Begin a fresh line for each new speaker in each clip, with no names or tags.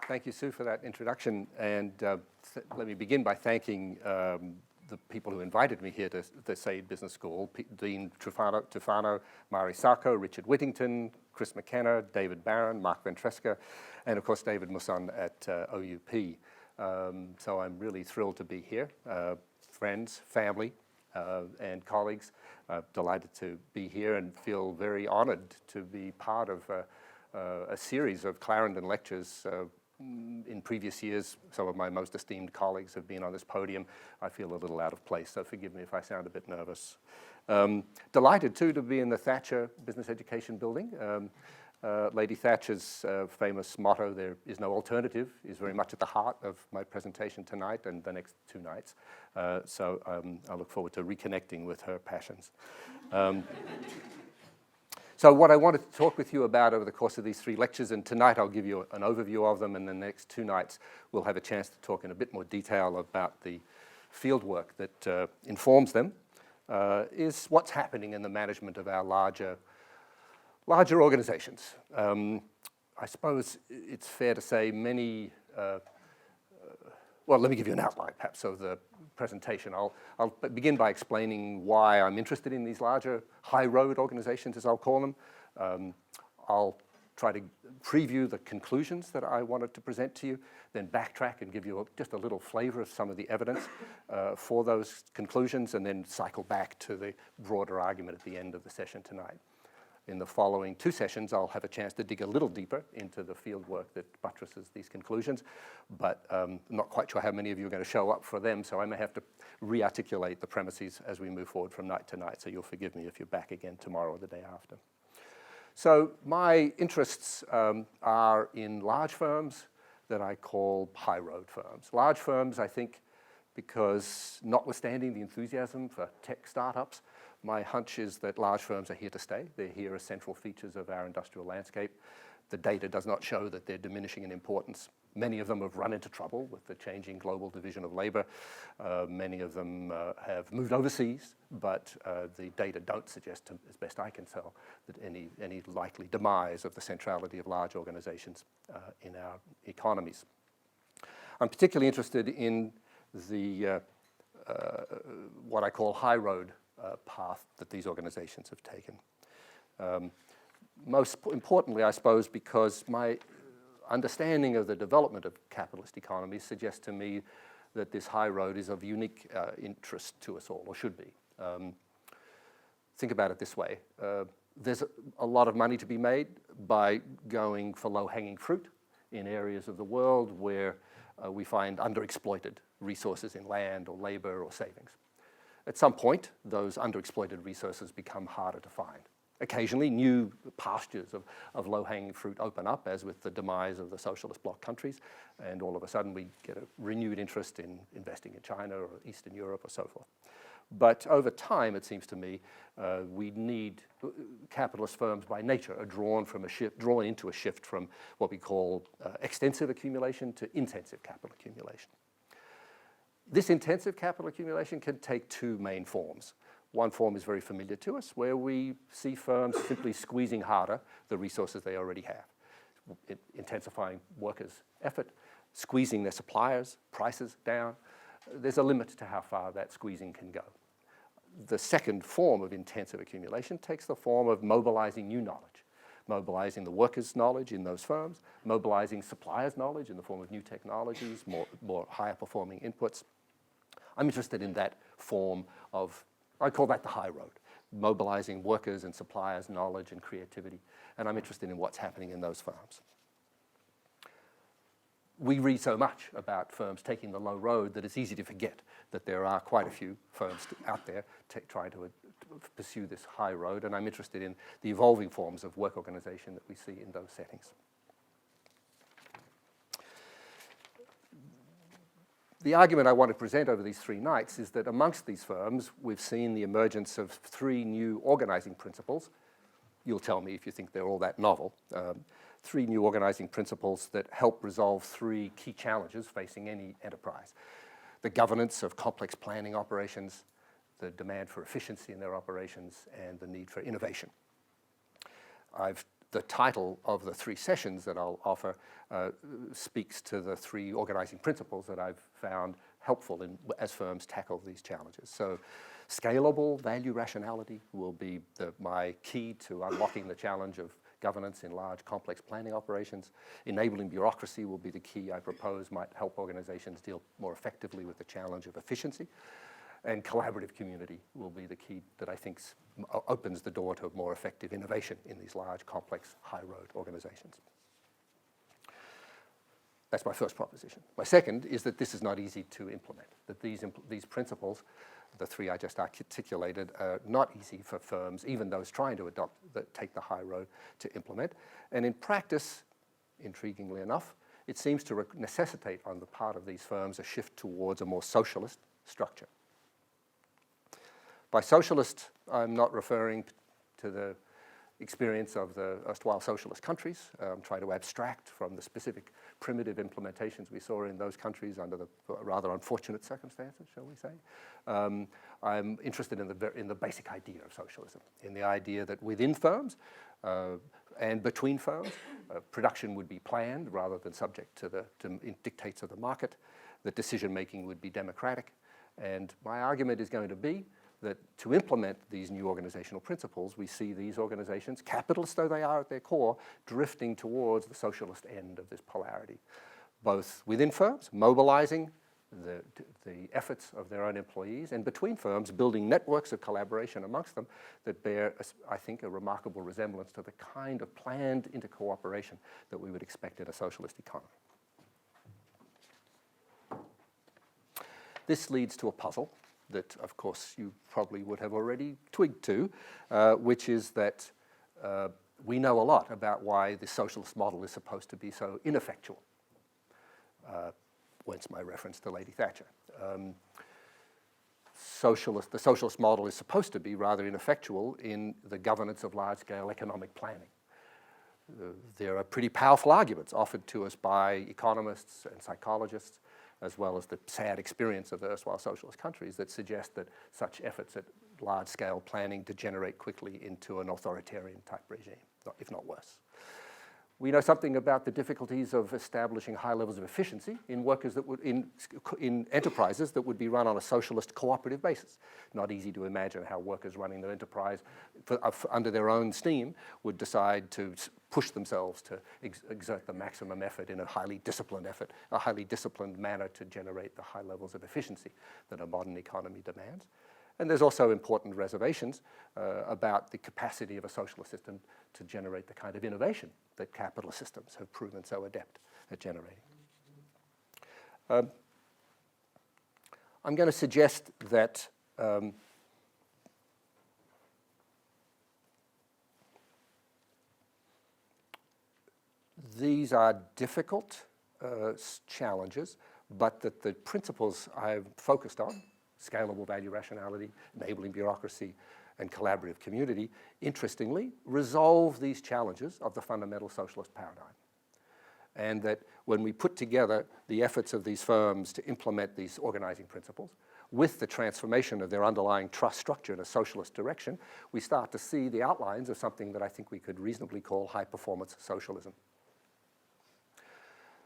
Thank you, Sue, for that introduction. And let me begin by thanking the people who invited me here to the Saïd Business School, Dean Tufano, Mari Sacco, Richard Whittington, Chris McKenna, David Barron, Mark Ventresca, and of course David Musson at OUP. So I'm really thrilled to be here. Friends, family, and colleagues, delighted to be here and feel very honored to be part of a series of Clarendon Lectures. In previous years, some of my most esteemed colleagues have been on this podium. I feel a little out of place, so forgive me if I sound a bit nervous. Delighted, too, to be in the Thatcher Business Education building. Lady Thatcher's famous motto, "There is no alternative," is very much at the heart of my presentation tonight and the next two nights. So I look forward to reconnecting with her passions. So what I wanted to talk with you about over the course of these three lectures, and tonight I'll give you an overview of them, and the next two nights we'll have a chance to talk in a bit more detail about the field work that informs them, is what's happening in the management of our larger organizations. I suppose it's fair to say many, well, let me give you an outline perhaps of the presentation. I'll begin by explaining why I'm interested in these larger high road organizations, as I'll call them. I'll try to preview the conclusions that I wanted to present to you, then backtrack and give you just a little flavor of some of the evidence for those conclusions, and then cycle back to the broader argument at the end of the session tonight. In the following two sessions, I'll have a chance to dig a little deeper into the field work that buttresses these conclusions, but I'm not quite sure how many of you are going to show up for them, so I may have to re-articulate the premises as we move forward from night to night, so you'll forgive me if you're back again tomorrow or the day after. So my interests are in large firms that I call high road firms. Large firms, I think, because notwithstanding the enthusiasm for tech startups, my hunch is that large firms are here to stay. They're here as central features of our industrial landscape. The data does not show that they're diminishing in importance. Many of them have run into trouble with the changing global division of labor. Many of them have moved overseas, but the data don't suggest, as best I can tell, that any likely demise of the centrality of large organizations in our economies. I'm particularly interested in the what I call high road path that these organizations have taken. Most importantly, I suppose, because my understanding of the development of capitalist economies suggests to me that this high road is of unique interest to us all, or should be. Think about it this way. There's a lot of money to be made by going for low-hanging fruit in areas of the world where we find underexploited resources in land or labor or savings. At some point, those underexploited resources become harder to find. Occasionally, new pastures of low-hanging fruit open up, as with the demise of the socialist bloc countries, and all of a sudden we get a renewed interest in investing in China or Eastern Europe or so forth. But over time, it seems to me, we need capitalist firms by nature are drawn into a shift from what we call extensive accumulation to intensive capital accumulation. This intensive capital accumulation can take two main forms. One form is very familiar to us, where we see firms simply squeezing harder the resources they already have, intensifying workers' effort, squeezing their suppliers' prices down. There's a limit to how far that squeezing can go. The second form of intensive accumulation takes the form of mobilizing new knowledge, mobilizing the workers' knowledge in those firms, mobilizing suppliers' knowledge in the form of new technologies, more higher performing inputs. I'm interested in that form of, I call that the high road, mobilizing workers' and suppliers' knowledge and creativity, and I'm interested in what's happening in those firms. We read so much about firms taking the low road that it's easy to forget that there are quite a few firms out there trying to pursue this high road, and I'm interested in the evolving forms of work organization that we see in those settings. The argument I want to present over these three nights is that amongst these firms, we've seen the emergence of three new organizing principles. You'll tell me if you think they're all that novel. Three new organizing principles that help resolve three key challenges facing any enterprise: the governance of complex planning operations, the demand for efficiency in their operations, and the need for innovation. I've the title of the 3 sessions that I'll offer speaks to the 3 organizing principles that I've found helpful as firms tackle these challenges. So scalable value rationality will be my key to unlocking the challenge of governance in large, complex planning operations. Enabling bureaucracy will be the key I propose might help organizations deal more effectively with the challenge of efficiency. And collaborative community will be the key that I think opens the door to more effective innovation in these large, complex, high-road organizations. That's my first proposition. My second is that this is not easy to implement, that these principles, the 3 I just articulated, are not easy for firms, even those trying to take the high road, to implement. And in practice, intriguingly enough, it seems to necessitate on the part of these firms a shift towards a more socialist structure. By socialist, I'm not referring to the experience of the erstwhile socialist countries, try to abstract from the specific primitive implementations we saw in those countries under the rather unfortunate circumstances, shall we say. I'm interested in the basic idea of socialism, in the idea that within firms and between firms, production would be planned rather than subject to the dictates of the market, that decision-making would be democratic. And my argument is going to be that to implement these new organizational principles, we see these organizations, capitalist though they are at their core, drifting towards the socialist end of this polarity, both within firms, mobilizing the efforts of their own employees, and between firms, building networks of collaboration amongst them that bear, I think, a remarkable resemblance to the kind of planned intercooperation that we would expect in a socialist economy. This leads to a puzzle that, of course, you probably would have already twigged to, which is that we know a lot about why the socialist model is supposed to be so ineffectual. Whence my reference to Lady Thatcher. The socialist model is supposed to be rather ineffectual in the governance of large-scale economic planning. There are pretty powerful arguments offered to us by economists and psychologists, as well as the sad experience of the erstwhile socialist countries, that suggest that such efforts at large-scale planning degenerate quickly into an authoritarian type regime, if not worse. We know something about the difficulties of establishing high levels of efficiency in workers that would, in enterprises that would be run on a socialist cooperative basis. Not easy to imagine how workers running their enterprise under their own steam would decide to push themselves to exert the maximum effort in a highly disciplined manner to generate the high levels of efficiency that a modern economy demands. And there's also important reservations about the capacity of a socialist system to generate the kind of innovation that capitalist systems have proven so adept at generating. I'm going to suggest that these are difficult challenges, but that the principles I've focused on, scalable value rationality, enabling bureaucracy, and collaborative community, interestingly, resolve these challenges of the fundamental socialist paradigm. And that when we put together the efforts of these firms to implement these organizing principles with the transformation of their underlying trust structure in a socialist direction, we start to see the outlines of something that I think we could reasonably call high-performance socialism.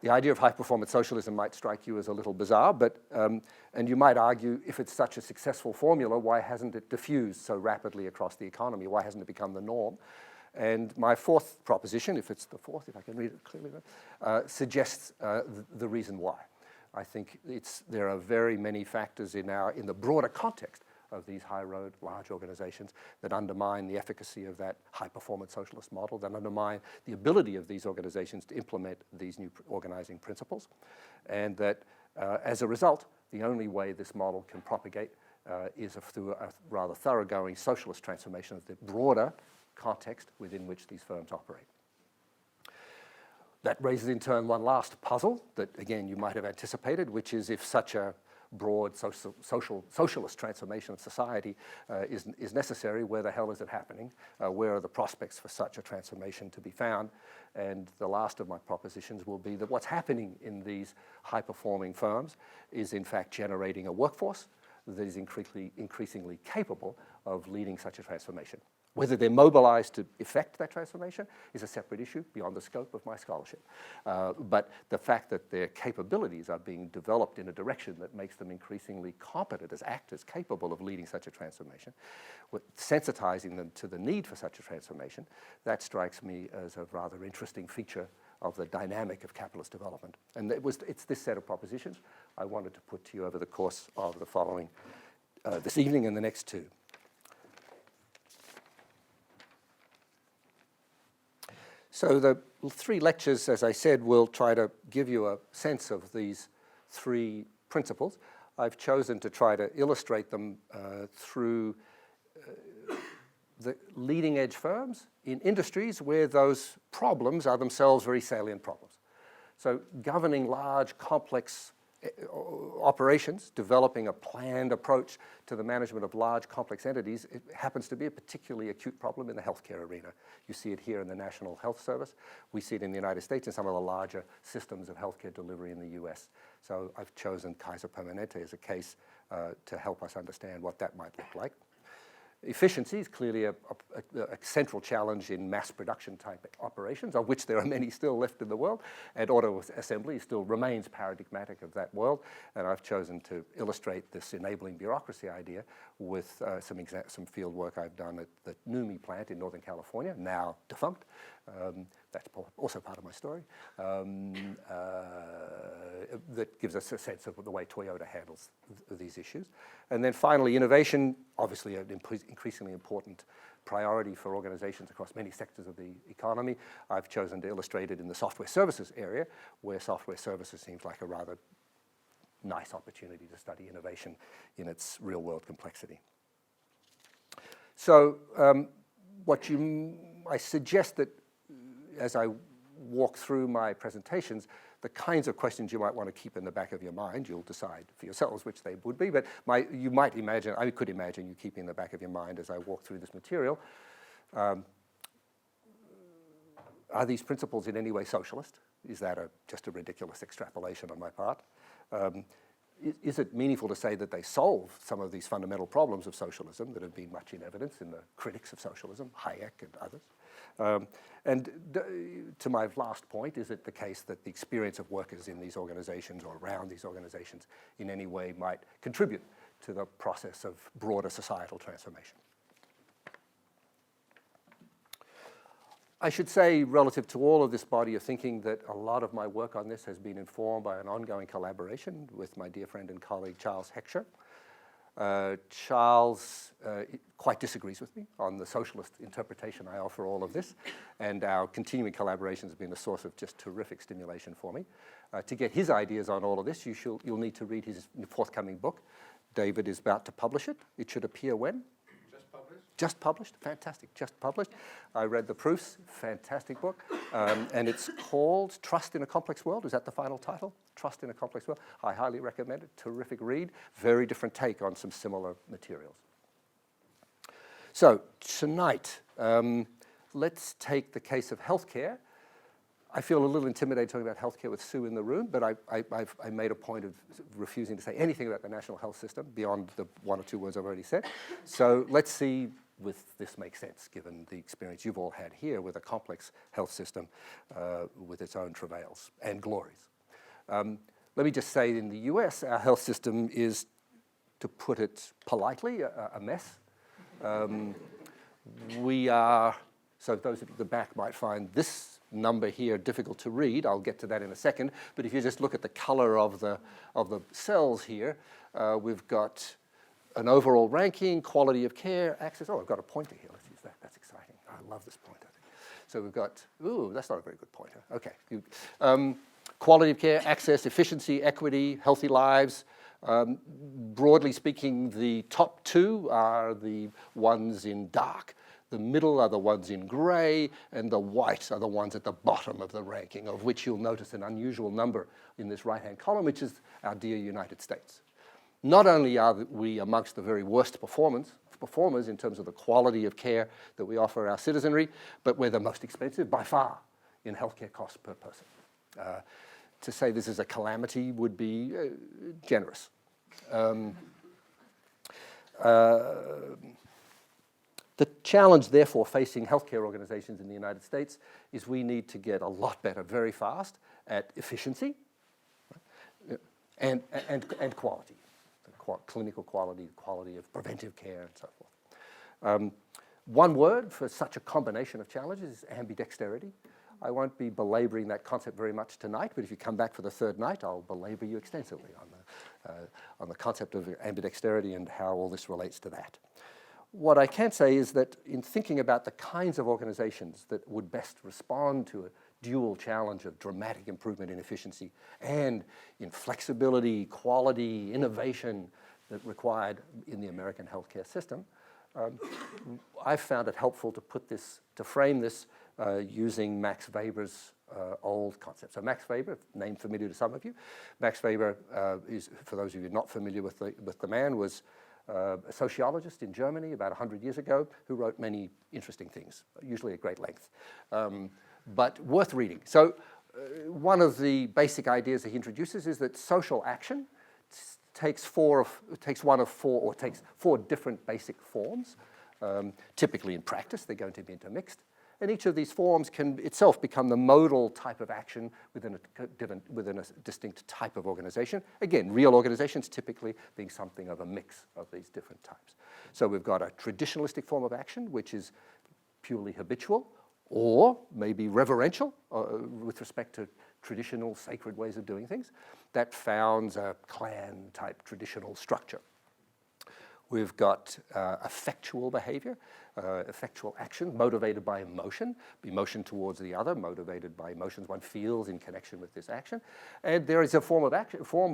The idea of high-performance socialism might strike you as a little bizarre, but, and you might argue, if it's such a successful formula, why hasn't it diffused so rapidly across the economy? Why hasn't it become the norm? And my fourth proposition, if it's the fourth, if I can read it clearly, suggests the reason why. I think there are very many factors in the broader context of these high-road, large organizations that undermine the efficacy of that high-performance socialist model, that undermine the ability of these organizations to implement these new organizing principles, and that as a result, the only way this model can propagate is through a rather thoroughgoing socialist transformation of the broader context within which these firms operate. That raises in turn one last puzzle that, again, you might have anticipated, which is if such a broad socialist transformation of society is necessary, where the hell is it happening? Where are the prospects for such a transformation to be found? And the last of my propositions will be that what's happening in these high-performing firms is in fact generating a workforce that is increasingly capable of leading such a transformation. Whether they're mobilized to effect that transformation is a separate issue beyond the scope of my scholarship. But the fact that their capabilities are being developed in a direction that makes them increasingly competent as actors capable of leading such a transformation, sensitizing them to the need for such a transformation, that strikes me as a rather interesting feature of the dynamic of capitalist development. And it's this set of propositions I wanted to put to you over the course of the following, this evening and the next two. So the three lectures, as I said, will try to give you a sense of these three principles. I've chosen to try to illustrate them through the leading edge firms in industries where those problems are themselves very salient problems. So governing large, complex operations, developing a planned approach to the management of large, complex entities, it happens to be a particularly acute problem in the healthcare arena. You see it here in the National Health Service. We see it in the United States in some of the larger systems of healthcare delivery in the US. So I've chosen Kaiser Permanente as a case to help us understand what that might look like. Efficiency is clearly a central challenge in mass production type operations, of which there are many still left in the world, and auto assembly still remains paradigmatic of that world. And I've chosen to illustrate this enabling bureaucracy idea with some field work I've done at the NUMMI plant in Northern California, now defunct. That's also part of my story. That gives us a sense of the way Toyota handles these issues. And then finally, innovation, obviously an increasingly important priority for organizations across many sectors of the economy. I've chosen to illustrate it in the software services area, where software services seems like a rather nice opportunity to study innovation in its real-world complexity. So I suggest that as I walk through my presentations, the kinds of questions you might want to keep in the back of your mind, you'll decide for yourselves which they would be, but you might imagine, I could imagine you keeping in the back of your mind as I walk through this material. Are these principles in any way socialist? Is that just a ridiculous extrapolation on my part? Is it meaningful to say that they solve some of these fundamental problems of socialism that have been much in evidence in the critics of socialism, Hayek and others? And to my last point, is it the case that the experience of workers in these organizations or around these organizations in any way might contribute to the process of broader societal transformation? I should say, relative to all of this body of thinking, that a lot of my work on this has been informed by an ongoing collaboration with my dear friend and colleague, Charles Heckscher. Charles quite disagrees with me on the socialist interpretation I offer all of this, and our continuing collaboration has been a source of just terrific stimulation for me. To get his ideas on all of this, you'll need to read his forthcoming book. David is about to publish it. It should appear when? Just published, fantastic, just published. I read the proofs, fantastic book. And it's called Trust in a Complex World. Is that the final title? Trust in a Complex World. I highly recommend it, terrific read. Very different take on some similar materials. So tonight, let's take the case of healthcare. I feel a little intimidated talking about healthcare with Sue in the room, but I made a point of refusing to say anything about the national health system beyond the one or two words I've already said. So let's see if this makes sense, given the experience you've all had here with a complex health system with its own travails and glories. Let me just say, in the US, our health system is, to put it politely, a mess. We are, so those at the back might find this number here difficult to read. I'll get to that in a second. But if you just look at the color of the cells here, we've got an overall ranking, quality of care, access. Oh, I've got a pointer here. Let's use that. That's exciting. I love this pointer. So we've got, ooh, that's not a very good pointer. Okay. Quality of care, access, efficiency, equity, healthy lives. Broadly speaking, the top two are the ones in dark. The middle are the ones in gray, and the white are the ones at the bottom of the ranking, of which you'll notice an unusual number in this right-hand column, which is our dear United States. Not only are we amongst the very worst performers in terms of the quality of care that we offer our citizenry, but we're the most expensive by far in healthcare costs per person. To say this is a calamity would be The challenge, therefore, facing healthcare organizations in the United States is we need to get a lot better very fast at efficiency and quality, clinical quality, quality of preventive care, and so forth. One word for such a combination of challenges is ambidexterity. I won't be belaboring that concept very much tonight, but if you come back for the third night, I'll belabor you extensively on the concept of ambidexterity and how all this relates to that. What I can say is that in thinking about the kinds of organizations that would best respond to a dual challenge of dramatic improvement in efficiency and in flexibility, quality, innovation that required in the American healthcare system, I've found it helpful to frame this using Max Weber's old concept. So Max Weber, name familiar to some of you. Max Weber is, for those of you not familiar with the man, was a sociologist in Germany about 100 years ago who wrote many interesting things, usually at great length, but worth reading. So one of the basic ideas that he introduces is that social action takes four different basic forms. Typically in practice, they're going to be intermixed. And each of these forms can itself become the modal type of action within a distinct type of organization. Again, real organizations typically being something of a mix of these different types. So we've got a traditionalistic form of action, which is purely habitual, or maybe reverential with respect to traditional sacred ways of doing things, that founds a clan-type traditional structure. We've got effectual behavior, effectual action motivated by emotion towards the other, motivated by emotions one feels in connection with this action. And there is a form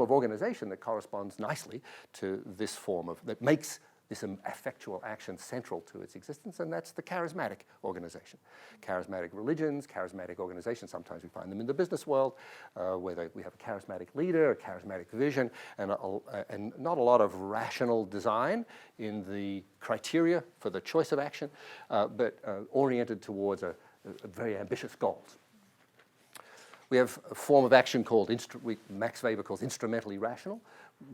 of organization that corresponds nicely to this that makes this effectual action central to its existence, and that's the charismatic organization. Charismatic religions, charismatic organizations, sometimes we find them in the business world, where we have a charismatic leader, a charismatic vision, and not a lot of rational design in the criteria for the choice of action, but oriented towards a very ambitious goals. We have a form of action called, Max Weber calls instrumentally rational,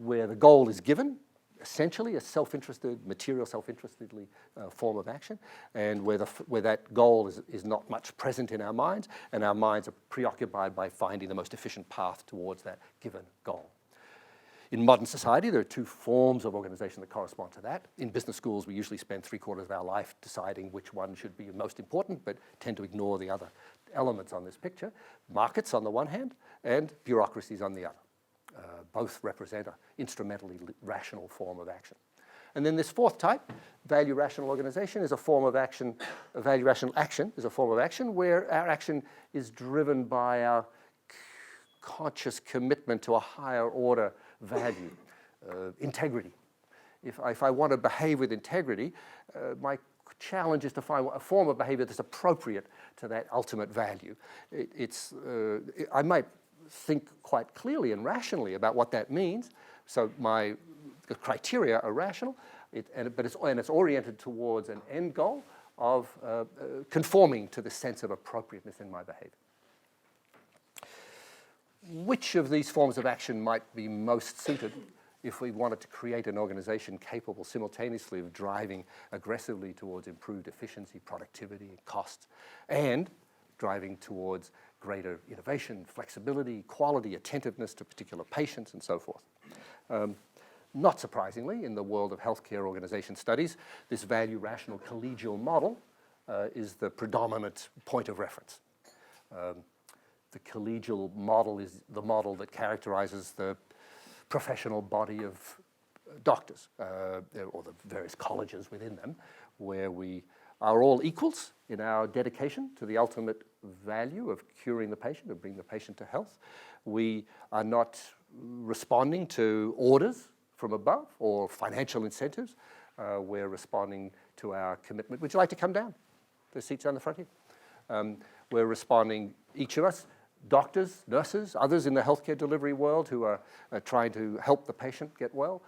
where the goal is given, essentially a self-interested, material self-interestedly form of action, and where that goal is not much present in our minds, and our minds are preoccupied by finding the most efficient path towards that given goal. In modern society, there are two forms of organization that correspond to that. In business schools, we usually spend 3/4 of our life deciding which one should be most important, but tend to ignore the other elements on this picture. Markets on the one hand, and bureaucracies on the other. Both represent an instrumentally rational form of action. And then this fourth type, value-rational organization, is a form of action. Value-rational action is a form of action where our action is driven by our conscious commitment to a higher order value, integrity. If I want to behave with integrity, my challenge is to find a form of behavior that's appropriate to that ultimate value. I might think quite clearly and rationally about what that means. So the criteria are rational, but it's oriented towards an end goal of conforming to the sense of appropriateness in my behavior. Which of these forms of action might be most suited if we wanted to create an organization capable simultaneously of driving aggressively towards improved efficiency, productivity, costs, and driving towards greater innovation, flexibility, quality, attentiveness to particular patients, and so forth. Not surprisingly, in the world of healthcare organization studies, this value-rational collegial model is the predominant point of reference. The collegial model is the model that characterizes the professional body of doctors, or the various colleges within them, where we are all equals in our dedication to the ultimate value of curing the patient, of bringing the patient to health. We are not responding to orders from above or financial incentives. We're responding to our commitment. Would you like to come down? The seats on the front here. We're responding, each of us, doctors, nurses, others in the healthcare delivery world who are trying to help the patient get well.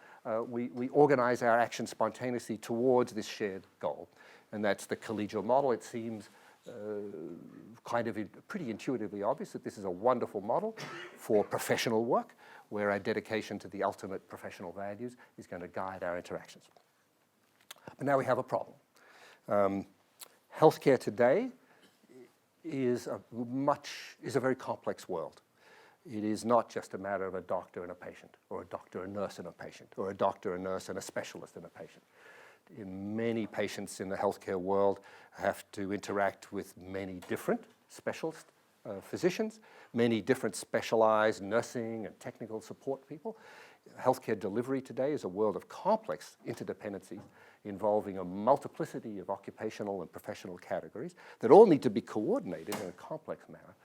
We organize our action spontaneously towards this shared goal. And that's the collegial model. It seems pretty intuitively obvious that this is a wonderful model for professional work, where our dedication to the ultimate professional values is going to guide our interactions. But now we have a problem. Healthcare today is a very complex world. It is not just a matter of a doctor and a patient, or a doctor and nurse and a patient, or a doctor and nurse and a specialist and a patient. Many patients in the healthcare world have to interact with many different specialist physicians, many different specialized nursing and technical support people. Healthcare delivery today is a world of complex interdependencies involving a multiplicity of occupational and professional categories that all need to be coordinated in a complex manner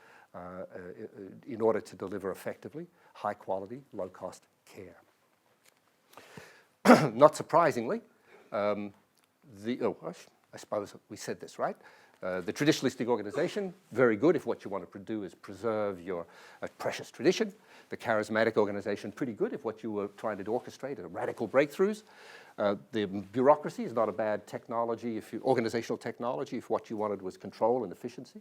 in order to deliver effectively high quality, low cost care. Not surprisingly, I suppose we said this, right? The traditionalistic organization, very good if what you want to do is preserve your precious tradition. The charismatic organization, pretty good if what you were trying to orchestrate are radical breakthroughs. The bureaucracy is not a bad technology, organizational technology, if what you wanted was control and efficiency.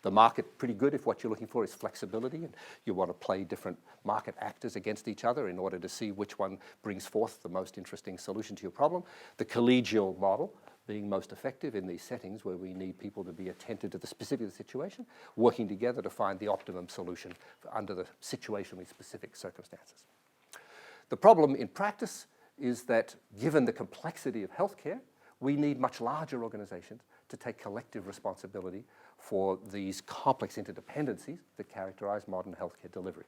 The market, pretty good if what you're looking for is flexibility and you want to play different market actors against each other in order to see which one brings forth the most interesting solution to your problem. The collegial model being most effective in these settings where we need people to be attentive to the specific situation, working together to find the optimum solution under the situationally specific circumstances. The problem in practice is that given the complexity of healthcare, we need much larger organizations to take collective responsibility for these complex interdependencies that characterize modern healthcare delivery.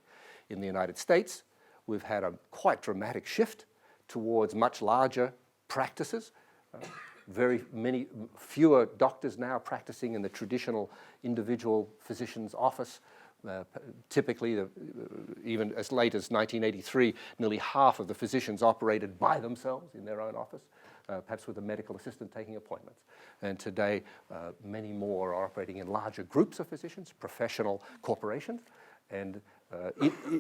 In the United States, we've had a quite dramatic shift towards much larger practices. Very many fewer doctors now practicing in the traditional individual physician's office. Typically, even as late as 1983, nearly half of the physicians operated by themselves in their own office, perhaps with a medical assistant taking appointments. And today, many more are operating in larger groups of physicians, professional corporations, and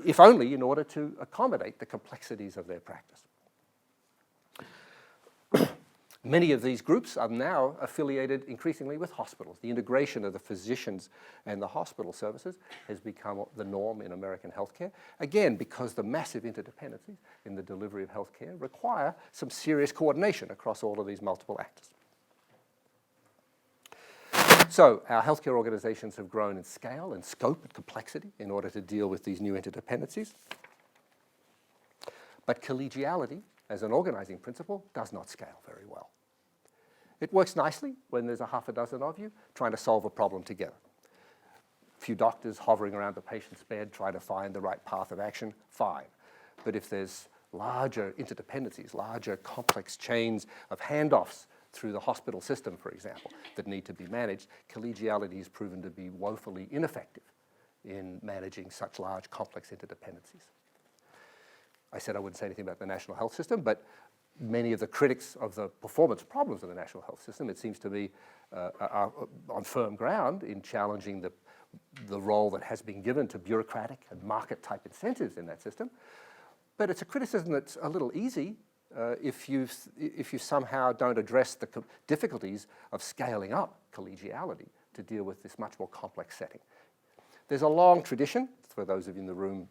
if only in order to accommodate the complexities of their practice. Many of these groups are now affiliated increasingly with hospitals. The integration of the physicians and the hospital services has become the norm in American healthcare, again, because the massive interdependencies in the delivery of healthcare require some serious coordination across all of these multiple actors. So our healthcare organizations have grown in scale and scope and complexity in order to deal with these new interdependencies. But collegiality, as an organizing principle, does not scale very well. It works nicely when there's a half a dozen of you trying to solve a problem together. A few doctors hovering around the patient's bed trying to find the right path of action, fine. But if there's larger interdependencies, larger complex chains of handoffs through the hospital system, for example, that need to be managed, collegiality has proven to be woefully ineffective in managing such large complex interdependencies. I said I wouldn't say anything about the national health system, but many of the critics of the performance problems of the national health system, it seems to be, are on firm ground in challenging the role that has been given to bureaucratic and market-type incentives in that system. But it's a criticism that's a little easy if you somehow don't address the difficulties of scaling up collegiality to deal with this much more complex setting. There's a long tradition, for those of you in the room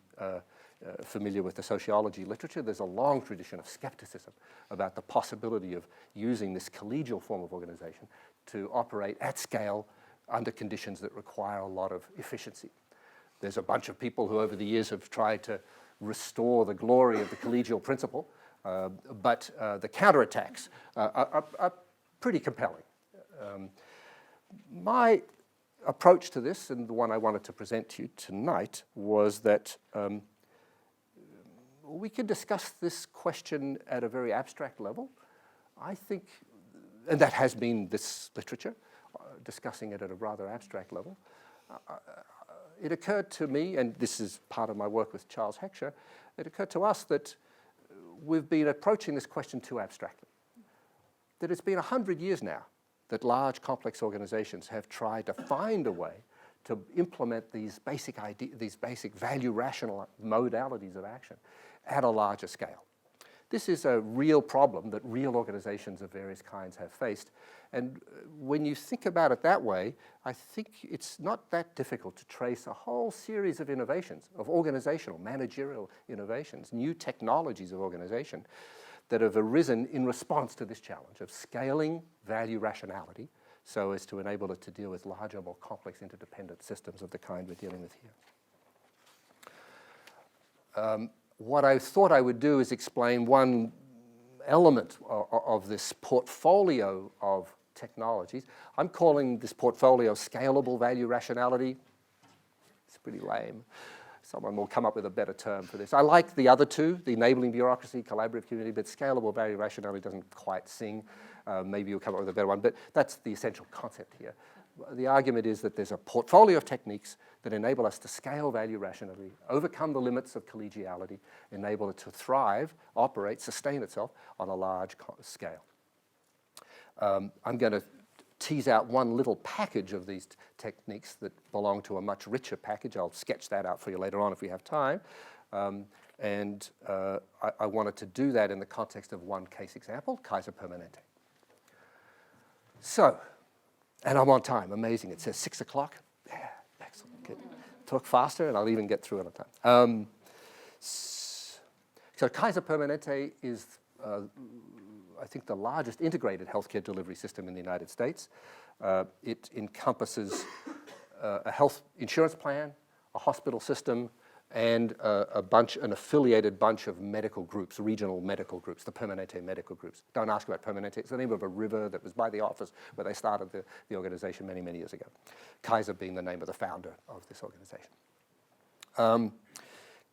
familiar with the sociology literature, there's a long tradition of skepticism about the possibility of using this collegial form of organization to operate at scale under conditions that require a lot of efficiency. There's a bunch of people who over the years have tried to restore the glory of the collegial principle, but the counterattacks are pretty compelling. My approach to this, and the one I wanted to present to you tonight, was that we can discuss this question at a very abstract level. I think, and that has been this literature, discussing it at a rather abstract level. It occurred to me, and this is part of my work with Charles Heckscher, it occurred to us that we've been approaching this question too abstractly. That it's been 100 years now that large complex organizations have tried to find a way to implement these basic value rational modalities of action at a larger scale. This is a real problem that real organizations of various kinds have faced. And when you think about it that way, I think it's not that difficult to trace a whole series of innovations, of organizational, managerial innovations, new technologies of organization that have arisen in response to this challenge of scaling value rationality so as to enable it to deal with larger, more complex interdependent systems of the kind we're dealing with here. What I thought I would do is explain one element of this portfolio of technologies. I'm calling this portfolio scalable value rationality. It's pretty lame. Someone will come up with a better term for this. I like the other two, the enabling bureaucracy, collaborative community, but scalable value rationality doesn't quite sing. Maybe you'll come up with a better one, but that's the essential concept here. The argument is that there's a portfolio of techniques that enable us to scale value rationally, overcome the limits of collegiality, enable it to thrive, operate, sustain itself on a large scale. I'm going to tease out one little package of these techniques that belong to a much richer package. I'll sketch that out for you later on if we have time. I wanted to do that in the context of one case example, Kaiser Permanente. So, and I'm on time, amazing. It says 6 o'clock. Yeah, excellent, good. Talk faster and I'll even get through it on time. So Kaiser Permanente is, I think, the largest integrated healthcare delivery system in the United States. It encompasses a health insurance plan, a hospital system, and an affiliated bunch of medical groups, regional medical groups, the Permanente medical groups. Don't ask about Permanente. It's the name of a river that was by the office where they started the organization many, many years ago. Kaiser being the name of the founder of this organization.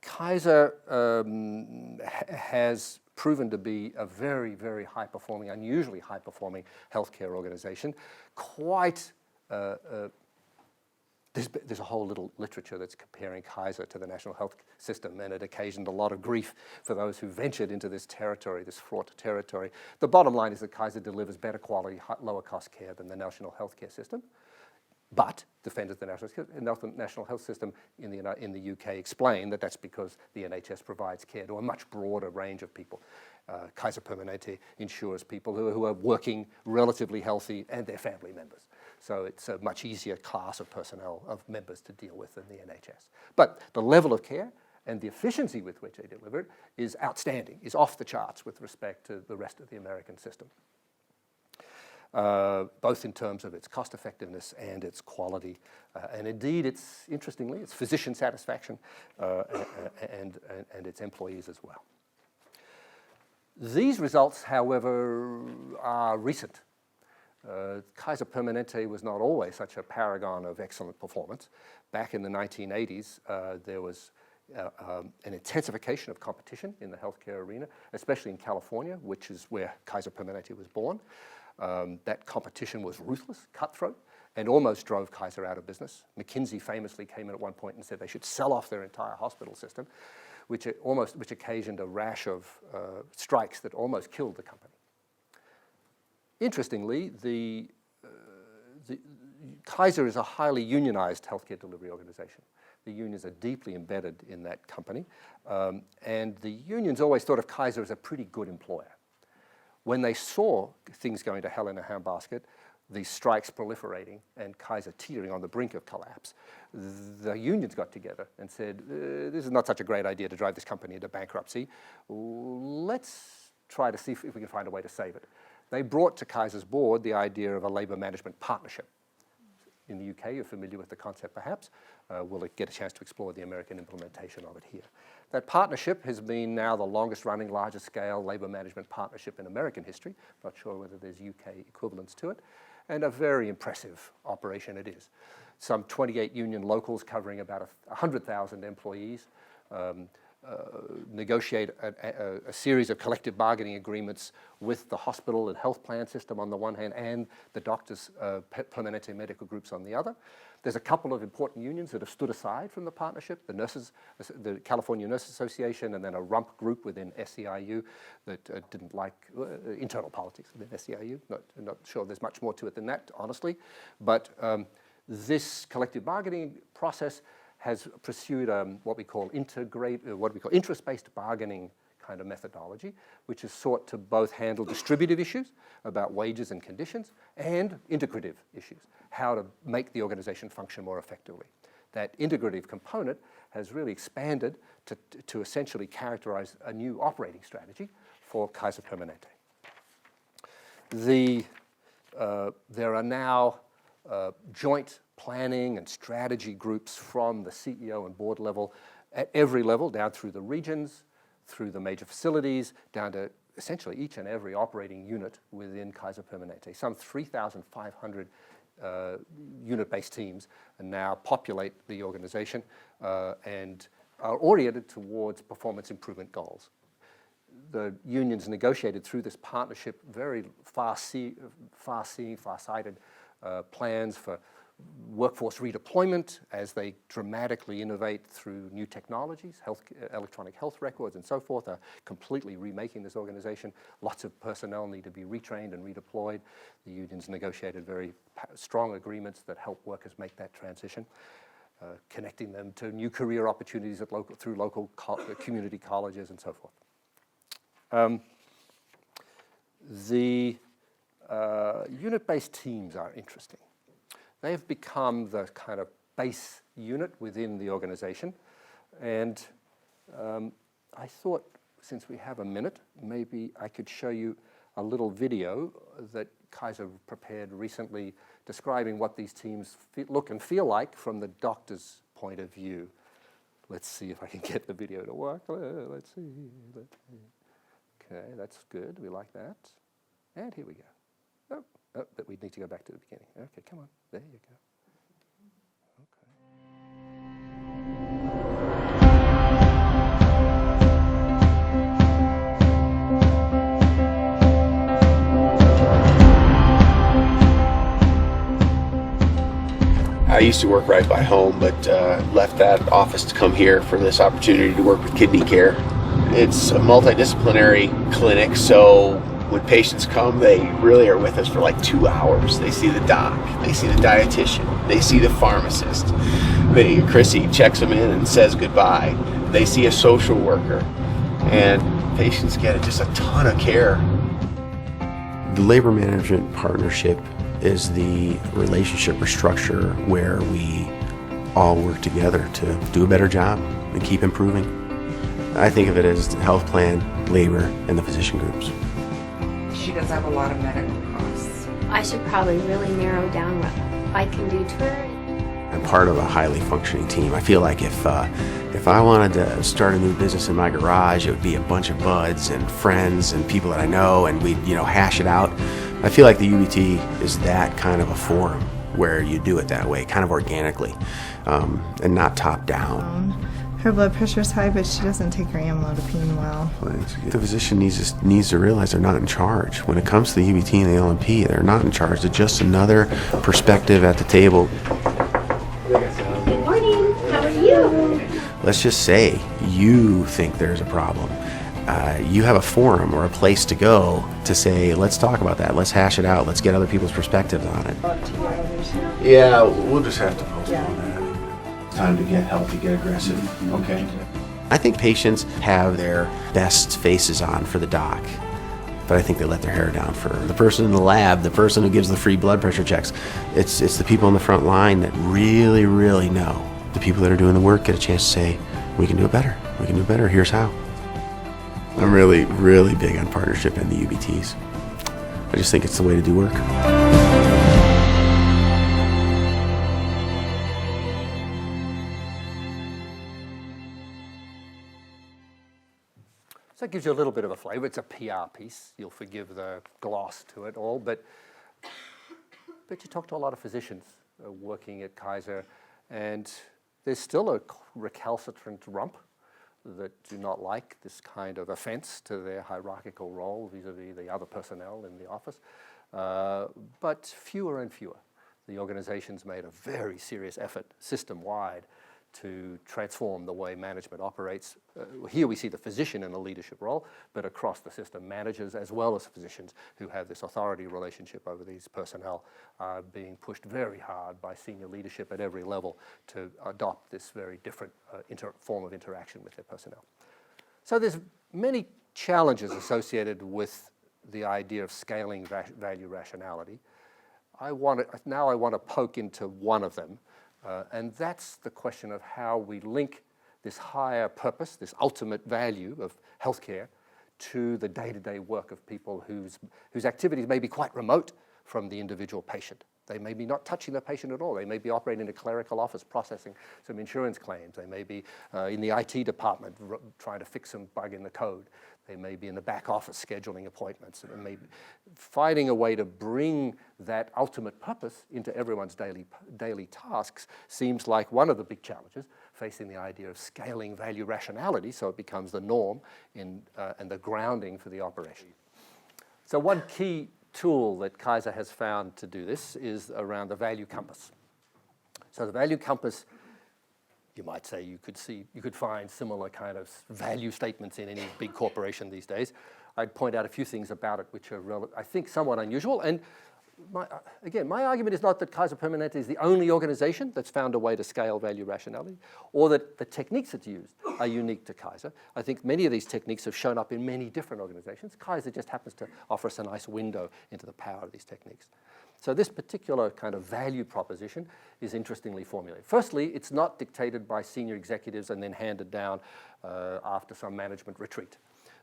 Kaiser has proven to be a very, very high-performing, unusually high-performing healthcare organization. Quite, there's a whole little literature that's comparing Kaiser to the national health system, and it occasioned a lot of grief for those who ventured into this territory, this fraught territory. The bottom line is that Kaiser delivers better quality, lower cost care than the national healthcare system. But defenders of the national health system in the UK explain that that's because the NHS provides care to a much broader range of people. Kaiser Permanente insures people who are working, relatively healthy, and their family members. So it's a much easier class of personnel, of members to deal with than the NHS. But the level of care and the efficiency with which they deliver it is outstanding, is off the charts with respect to the rest of the American system. Both in terms of its cost effectiveness and its quality. And indeed, interestingly, its physician satisfaction and its employees as well. These results, however, are recent. Kaiser Permanente was not always such a paragon of excellent performance. Back in the 1980s, there was an intensification of competition in the healthcare arena, especially in California, which is where Kaiser Permanente was born. That competition was ruthless, cutthroat, and almost drove Kaiser out of business. McKinsey famously came in at one point and said they should sell off their entire hospital system, which occasioned a rash of strikes that almost killed the company. Interestingly, the Kaiser is a highly unionized healthcare delivery organization. The unions are deeply embedded in that company, and the unions always thought of Kaiser as a pretty good employer. When they saw things going to hell in a handbasket, these strikes proliferating and Kaiser teetering on the brink of collapse, the unions got together and said, this is not such a great idea to drive this company into bankruptcy. Let's try to see if we can find a way to save it. They brought to Kaiser's board the idea of a labor management partnership. In the UK, you're familiar with the concept perhaps. We'll get a chance to explore the American implementation of it here. That partnership has been now the longest running, largest scale labor management partnership in American history. Not sure whether there's UK equivalents to it. And a very impressive operation it is. Some 28 union locals covering about 100,000 employees negotiate a series of collective bargaining agreements with the hospital and health plan system on the one hand and the doctors' Permanente medical groups on the other. There's a couple of important unions that have stood aside from the partnership, the nurses, the California Nurses Association, and then a rump group within SEIU that didn't like internal politics within SEIU. Not sure there's much more to it than that, honestly. But this collective bargaining process has pursued what we call interest-based bargaining kind of methodology, which is sought to both handle distributive issues about wages and conditions and integrative issues, how to make the organization function more effectively. That integrative component has really expanded to essentially characterize a new operating strategy for Kaiser Permanente. There are now joint planning and strategy groups from the CEO and board level at every level, down through the regions, through the major facilities, down to essentially each and every operating unit within Kaiser Permanente. Some 3,500 unit-based teams now populate the organization and are oriented towards performance improvement goals. The unions negotiated through this partnership very far-seeing, far-sighted plans for workforce redeployment as they dramatically innovate through new technologies, electronic health records and so forth, are completely remaking this organization. Lots of personnel need to be retrained and redeployed. The unions negotiated very strong agreements that help workers make that transition, connecting them to new career opportunities at through local community colleges and so forth. The unit-based teams are interesting. They've become the kind of base unit within the organization. And I thought, since we have a minute, maybe I could show you a little video that Kaiser prepared recently describing what these teams look and feel like from the doctor's point of view. Let's see if I can get the video to work. Let's see. Okay, that's good. We like that. And here we go. Oh, but we need to go back to the beginning. Okay, come on. There you go.
I used to work right by home, but left that office to come here for this opportunity to work with kidney care. It's a multidisciplinary clinic, so when patients come, they really are with us for like 2 hours. They see the doc, they see the dietitian, they see the pharmacist. Chrissy checks them in and says goodbye. They see a social worker, and patients get just a ton of care.
The labor management partnership is the relationship or structure where we all work together to do a better job and keep improving. I think of it as the health plan, labor, and the physician groups.
She does have a lot of medical costs.
I should probably really narrow down what I can do to her.
I'm part of a highly functioning team. I feel like if I wanted to start a new business in my garage, it would be a bunch of buds and friends and people that I know, and we'd hash it out. I feel like the UBT is that kind of a forum where you do it that way, kind of organically, and not top down.
Her blood pressure is high, but she doesn't take her amlodipine well.
The physician needs to realize they're not in charge. When it comes to the UBT and the LMP, they're not in charge. They're just another perspective at the table.
Good morning. How are you?
Let's just say you think there's a problem. You have a forum or a place to go to say, let's talk about that. Let's hash it out. Let's get other people's perspectives on it.
Yeah, we'll just have to postpone that. Time to get healthy, get aggressive. Okay.
I think patients have their best faces on for the doc, but I think they let their hair down for the person in the lab, the person who gives the free blood pressure checks. It's the people on the front line that really, really know. The people that are doing the work get a chance to say, we can do it better. We can do it better. Here's how. I'm really, really big on partnership and the UBTs. I just think it's the way to do work.
So it gives you a little bit of a flavor. It's a PR piece. You'll forgive the gloss to it all, but you talk to a lot of physicians working at Kaiser, and there's still a recalcitrant rump that do not like this kind of offense to their hierarchical role vis-a-vis the other personnel in the office, but fewer and fewer. The organization's made a very serious effort system-wide to transform the way management operates. Here we see the physician in a leadership role, but across the system, managers as well as physicians who have this authority relationship over these personnel are being pushed very hard by senior leadership at every level to adopt this very different form of interaction with their personnel. So there's many challenges associated with the idea of scaling value rationality. Now I want to poke into one of them, and that's the question of how we link this higher purpose, this ultimate value of healthcare, to the day-to-day work of people whose activities may be quite remote from the individual patient. They may be not touching the patient at all. They may be operating in a clerical office processing some insurance claims. They may be in the IT department trying to fix some bug in the code. They may be in the back office scheduling appointments. They may be finding a way to bring that ultimate purpose into everyone's daily tasks seems like one of the big challenges facing the idea of scaling value rationality so it becomes the norm and the grounding for the operation. So one key tool that Kaiser has found to do this is around the value compass. So the value compass, you might say you could find similar kind of value statements in any big corporation these days. I'd point out a few things about it which are, I think, somewhat unusual. And my argument is not that Kaiser Permanente is the only organization that's found a way to scale value rationality, or that the techniques it's used are unique to Kaiser. I think many of these techniques have shown up in many different organizations. Kaiser just happens to offer us a nice window into the power of these techniques. So this particular kind of value proposition is interestingly formulated. Firstly, it's not dictated by senior executives and then handed down after some management retreat.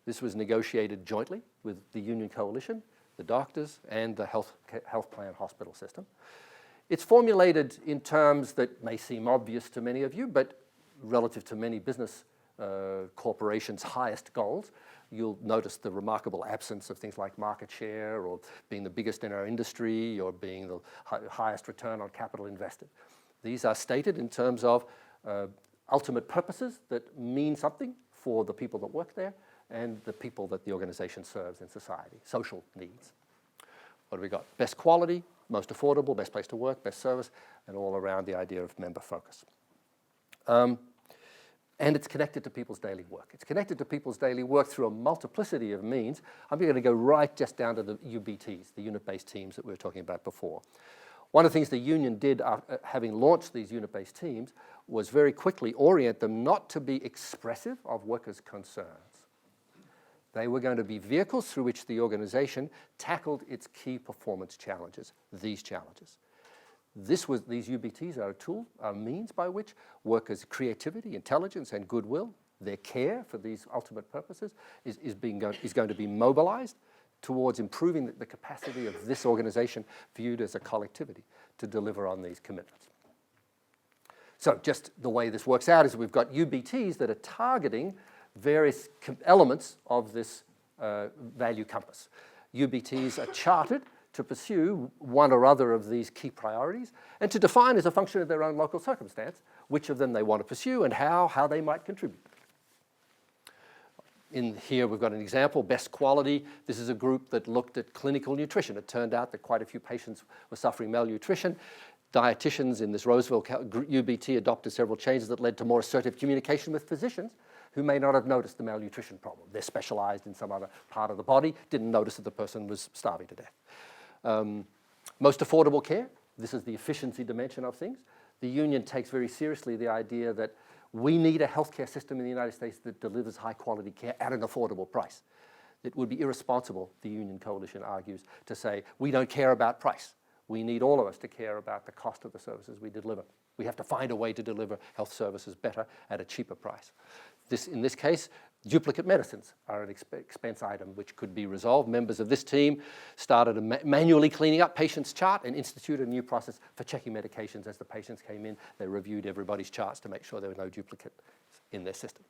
This was negotiated jointly with the union coalition, the doctors, and the health plan hospital system. It's formulated in terms that may seem obvious to many of you, but relative to many business corporations' highest goals, you'll notice the remarkable absence of things like market share or being the biggest in our industry or being the highest return on capital invested. These are stated in terms of ultimate purposes that mean something for the people that work there and the people that the organization serves in society, social needs. What have we got? Best quality, most affordable, best place to work, best service, and all around the idea of member focus. And it's connected to people's daily work. It's connected to people's daily work through a multiplicity of means. I'm going to go right just down to the UBTs, the unit-based teams that we were talking about before. One of the things the union did after having launched these unit-based teams was very quickly orient them not to be expressive of workers' concerns. They were going to be vehicles through which the organization tackled its key performance challenges, these challenges. These UBTs are a tool, a means by which workers' creativity, intelligence, and goodwill, their care for these ultimate purposes, is going to be mobilized towards improving the capacity of this organization viewed as a collectivity to deliver on these commitments. So just the way this works out is we've got UBTs that are targeting various elements of this value compass. UBTs are chartered to pursue one or other of these key priorities and to define as a function of their own local circumstance which of them they want to pursue and how they might contribute. In here we've got an example, best quality. This is a group that looked at clinical nutrition. It turned out that quite a few patients were suffering malnutrition. Dietitians in this Roseville UBT adopted several changes that led to more assertive communication with physicians who may not have noticed the malnutrition problem. They're specialized in some other part of the body, didn't notice that the person was starving to death. Most affordable care. This is the efficiency dimension of things. The union takes very seriously the idea that we need a healthcare system in the United States that delivers high quality care at an affordable price. It would be irresponsible, the union coalition argues, to say we don't care about price. We need all of us to care about the cost of the services we deliver. We have to find a way to deliver health services better at a cheaper price. In this case, duplicate medicines are an expense item which could be resolved. Members of this team started manually cleaning up patients' chart and instituted a new process for checking medications as the patients came in. They reviewed everybody's charts to make sure there were no duplicates in their system.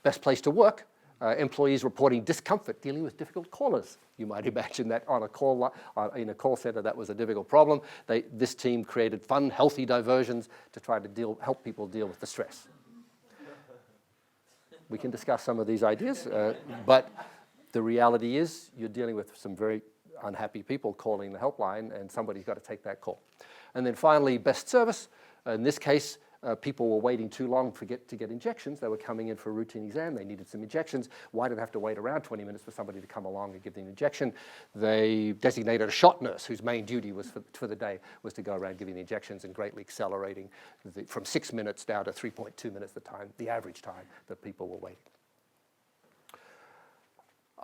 Best place to work. Employees reporting discomfort dealing with difficult callers. You might imagine that on a call in a call center that was a difficult problem. This team created fun, healthy diversions to try to help people deal with the stress. We can discuss some of these ideas, but the reality is you're dealing with some very unhappy people calling the helpline, and somebody's got to take that call. And then finally, best service. In this case, people were waiting too long to get injections. They were coming in for a routine exam. They needed some injections. Why did they have to wait around 20 minutes for somebody to come along and give them an injection? They designated a shot nurse whose main duty was for the day was to go around giving the injections and greatly accelerating from 6 minutes down to 3.2 minutes the average time that people were waiting.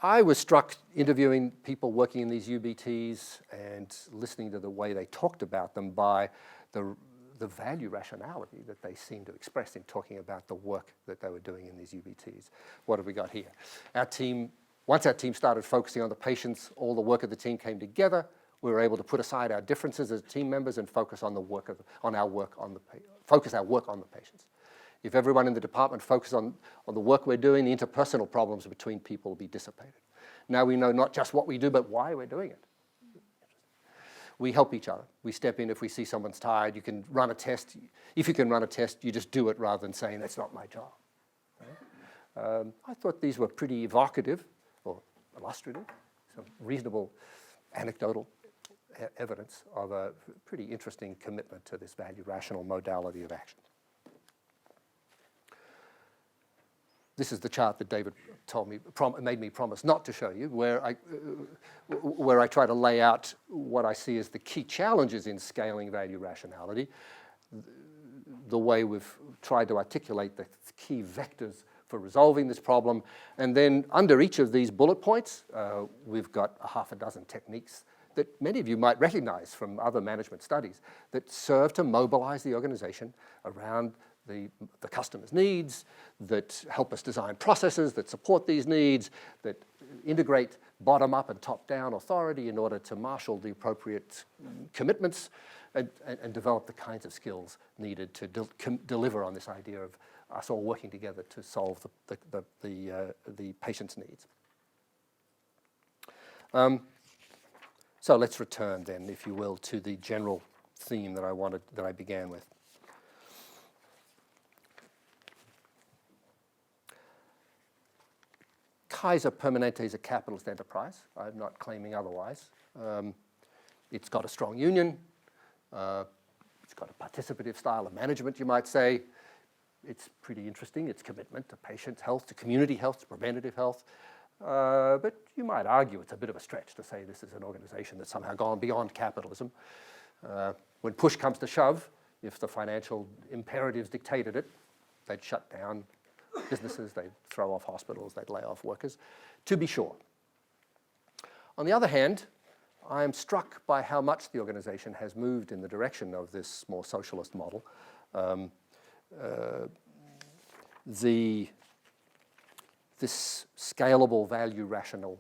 I was struck interviewing people working in these UBTs and listening to the way they talked about them by the value rationality that they seemed to express in talking about the work that they were doing in these UBTs. What have we got here? Our team Once our team started focusing on the patients, all the work of the team came together. We were able to put aside our differences as team members and focus on our work on the patients. If everyone in the department focused on the work we're doing, the interpersonal problems between people will be dissipated. Now we know not just what we do, but why we're doing it. We help each other. We step in if we see someone's tired. You can run a test. If you can run a test, you just do it rather than saying, that's not my job. Right? I thought these were pretty evocative or illustrative, some reasonable anecdotal evidence of a pretty interesting commitment to this value-rational modality of action. This is the chart that David made me promise not to show you, where I try to lay out what I see as the key challenges in scaling value rationality, the way we've tried to articulate the key vectors for resolving this problem, and then under each of these bullet points, we've got a half a dozen techniques that many of you might recognize from other management studies that serve to mobilize the organization around the customer's needs, that help us design processes that support these needs, that integrate bottom-up and top-down authority in order to marshal the appropriate commitments and develop the kinds of skills needed to deliver on this idea of us all working together to solve the patient's needs. So let's return then, if you will, to the general theme that I began with. Kaiser Permanente is a capitalist enterprise. I'm not claiming otherwise. It's got a strong union. It's got a participative style of management, you might say. It's pretty interesting, its commitment to patient health, to community health, to preventative health. But you might argue it's a bit of a stretch to say this is an organization that's somehow gone beyond capitalism. When push comes to shove, if the financial imperatives dictated it, they'd shut down businesses, they'd throw off hospitals, they'd lay off workers, to be sure. On the other hand, I am struck by how much the organization has moved in the direction of this more socialist model. This scalable value rational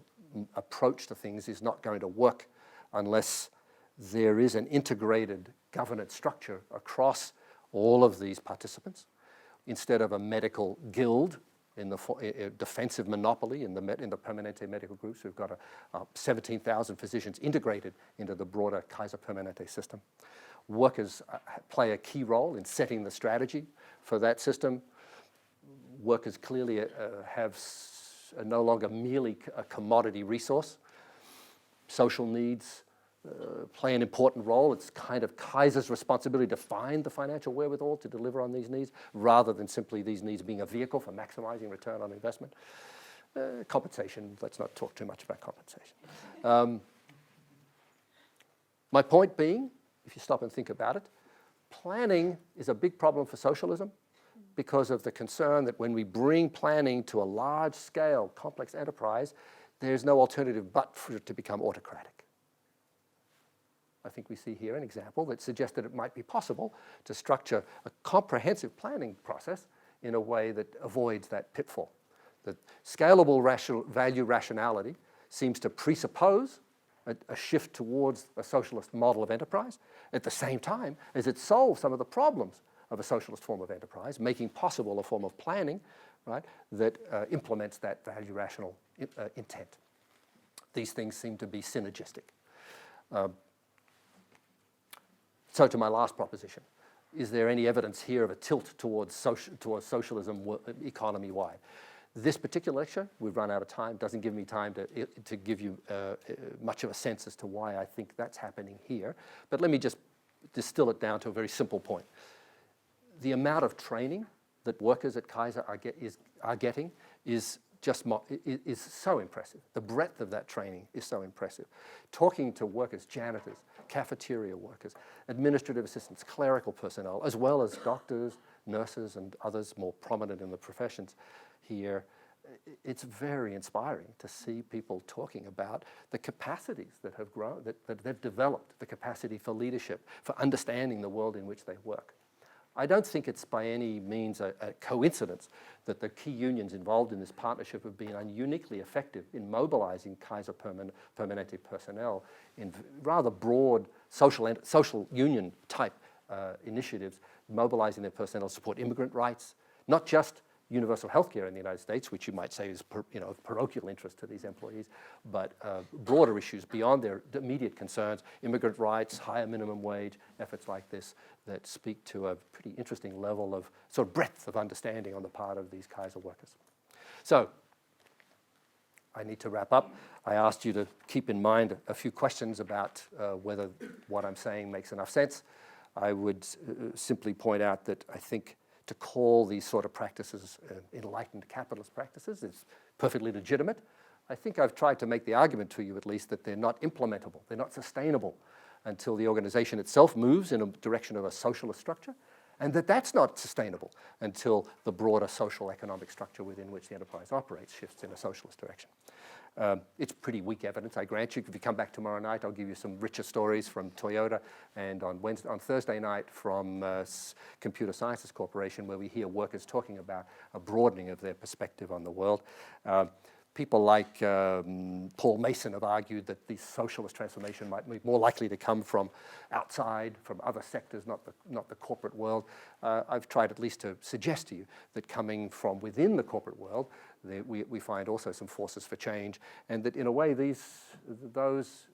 approach to things is not going to work unless there is an integrated governance structure across all of these participants. Instead of a medical guild in the defensive monopoly in the Permanente medical groups, we've got 17,000 physicians integrated into the broader Kaiser Permanente system. Workers play a key role in setting the strategy for that system. Workers clearly are no longer merely a commodity resource. Social needs play an important role. It's kind of Kaiser's responsibility to find the financial wherewithal to deliver on these needs, rather than simply these needs being a vehicle for maximizing return on investment. Compensation, let's not talk too much about compensation. My point being, if you stop and think about it, planning is a big problem for socialism because of the concern that when we bring planning to a large-scale, complex enterprise, there's no alternative but for it to become autocratic. I think we see here an example that suggests that it might be possible to structure a comprehensive planning process in a way that avoids that pitfall. The scalable value rationality seems to presuppose a shift towards a socialist model of enterprise at the same time as it solves some of the problems of a socialist form of enterprise, making possible a form of planning, right, that implements that value rational intent. These things seem to be synergistic. So to my last proposition, is there any evidence here of a tilt towards socialism economy-wide? This particular lecture, we've run out of time, doesn't give me time to give you much of a sense as to why I think that's happening here. But let me just distill it down to a very simple point. The amount of training that workers at Kaiser are getting is so impressive. The breadth of that training is so impressive. Talking to workers, janitors, cafeteria workers, administrative assistants, clerical personnel, as well as doctors, nurses, and others more prominent in the professions here, it's very inspiring to see people talking about the capacities that have grown, that they've developed, the capacity for leadership, for understanding the world in which they work. I don't think it's by any means a coincidence that the key unions involved in this partnership have been uniquely effective in mobilizing Kaiser Permanente personnel in rather broad social union type initiatives, mobilizing their personnel to support immigrant rights, not just universal health care in the United States, which you might say is of parochial interest to these employees, but broader issues beyond their immediate concerns, immigrant rights, higher minimum wage, efforts like this that speak to a pretty interesting level of sort of breadth of understanding on the part of these Kaiser workers. So I need to wrap up. I asked you to keep in mind a few questions about whether what I'm saying makes enough sense. I would simply point out that I think to call these sort of practices enlightened capitalist practices is perfectly legitimate. I think I've tried to make the argument to you at least that they're not implementable, they're not sustainable until the organization itself moves in a direction of a socialist structure, and that that's not sustainable until the broader social economic structure within which the enterprise operates shifts in a socialist direction. It's pretty weak evidence, I grant you. If you come back tomorrow night, I'll give you some richer stories from Toyota, and on Thursday night from Computer Sciences Corporation, where we hear workers talking about a broadening of their perspective on the world. People like Paul Mason have argued that the socialist transformation might be more likely to come from outside, from other sectors, not the corporate world. I've tried at least to suggest to you that coming from within the corporate world, we find also some forces for change, and that in a way those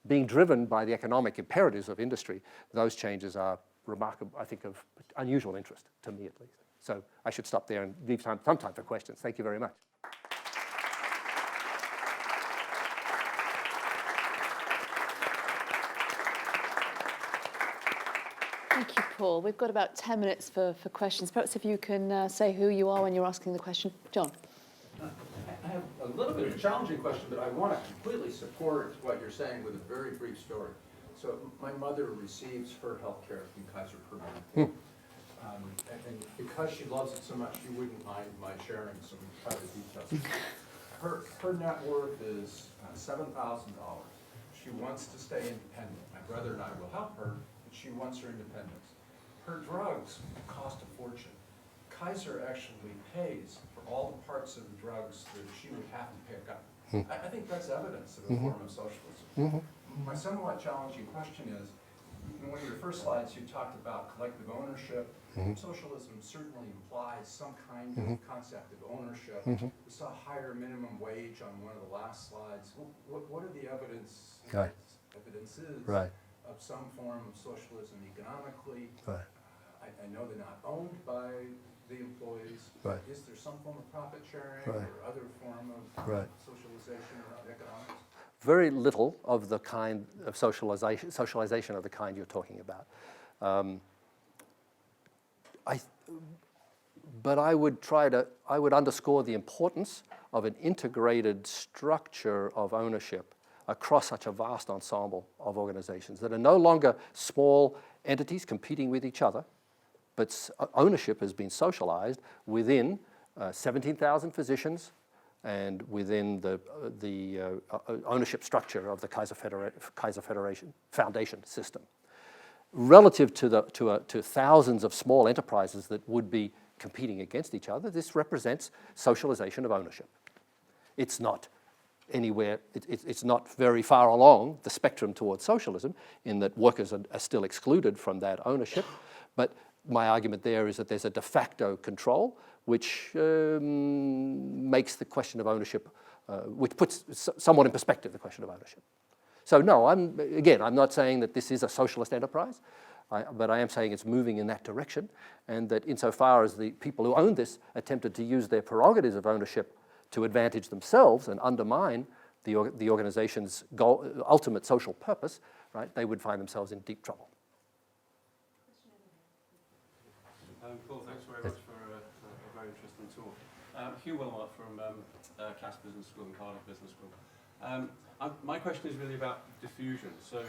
being driven by the economic imperatives of industry, those changes are remarkable, I think, of unusual interest, to me at least. So I should stop there and leave some time for questions. Thank you very much.
Thank you, Paul. We've got about 10 minutes for questions. Perhaps if you can say who you are when you're asking the question. John.
I have a little bit of a challenging question, but I want to completely support what you're saying with a very brief story. So my mother receives her health care from Kaiser Permanente. And because she loves it so much, she wouldn't mind my sharing some private details. Her net worth is $7,000. She wants to stay independent. My brother and I will help her. She wants her independence. Her drugs cost a fortune. Kaiser actually pays for all the parts of the drugs that she would have to pick up. I think that's evidence of a form of socialism. My somewhat challenging question is, in one of your first slides, you talked about collective ownership. Socialism certainly implies some kind of concept of ownership. We saw higher minimum wage on one of the last slides. What are the evidences of some form of socialism economically? I know they're not owned by the employees. Is there some form of profit sharing or other form of socialization around economics?
Very little of the kind of socialization of the kind you're talking about. But I would underscore the importance of an integrated structure of ownership across such a vast ensemble of organizations that are no longer small entities competing with each other, but ownership has been socialized within 17,000 physicians and within the ownership structure of the Kaiser Foundation system. Relative to thousands of small enterprises that would be competing against each other, this represents socialization of ownership. It's not anywhere, it's not very far along the spectrum towards socialism in that workers are still excluded from that ownership, but my argument there is that there's a de facto control which makes the question of ownership, which puts somewhat in perspective the question of ownership. So no, I'm not saying that this is a socialist enterprise, but I am saying it's moving in that direction, and that insofar as the people who own this attempted to use their prerogatives of ownership to advantage themselves and undermine the organization's ultimate social purpose, right, they would find themselves in deep trouble.
Paul, thanks very much for a very interesting talk. Hugh Wilmot from Cass Business School and Cardiff Business School. My question is really about diffusion. So,